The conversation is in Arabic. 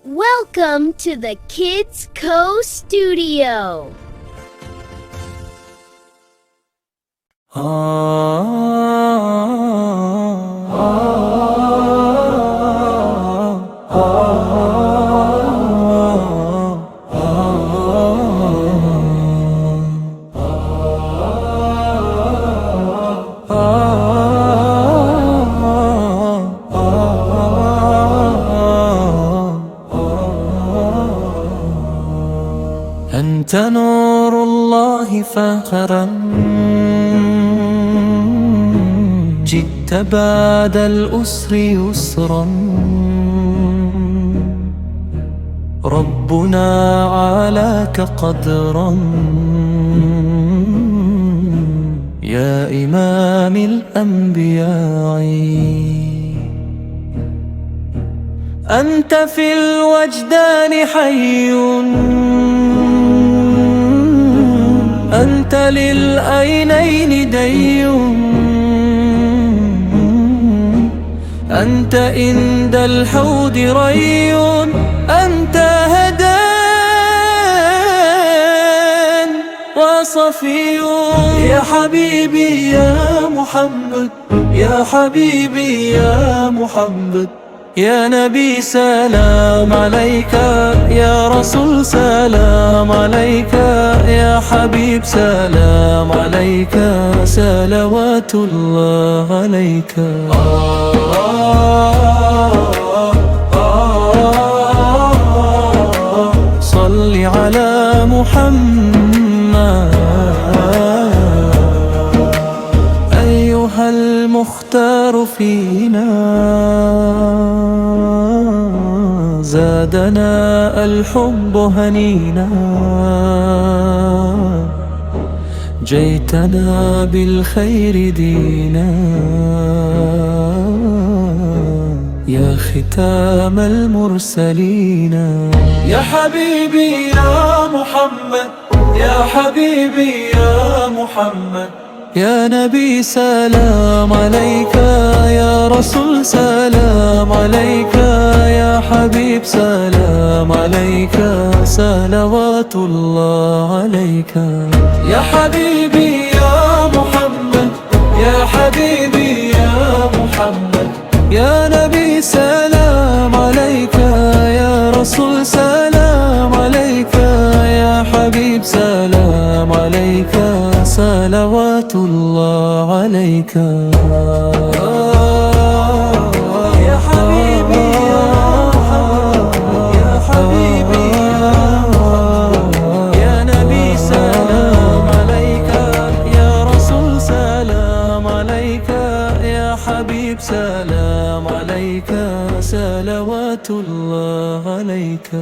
Welcome to the Kids Co Studio. أنت نور الله فاخرا جئت بعد الأسر يسرا ربنا علاك قدرا يا إمام الأنبياء أنت في الوجدان حي أنت للعينين دي أنت عند الحوض ري أنت هدان وصفي يا حبيبي يا محمد يا حبيبي يا محمد يا نبي سلام عليك يا رسول سلام عليك يا حبيب سلام عليك صلوات الله عليك صل على محمد أيها المختار فينا زادنا الحب هنينا جئتنا بالخير دينا يا ختام المرسلين يا حبيبي يا محمد يا حبيبي يا محمد يا نبي سلام عليك يا رسول سلام عليك يا حبيب سلام عليك صلوات الله عليك يا حبيبي يا محمد يا حبيبي يا محمد يا نبي سلام عليك يا رسول سلام عليك يا حبيب سلام عليك صلوات الله عليك يا حبيبي يا محمد يا حبيبي يا نبي سلام عليك يا رسول سلام عليك يا حبيب سلام عليك صلوات الله عليك.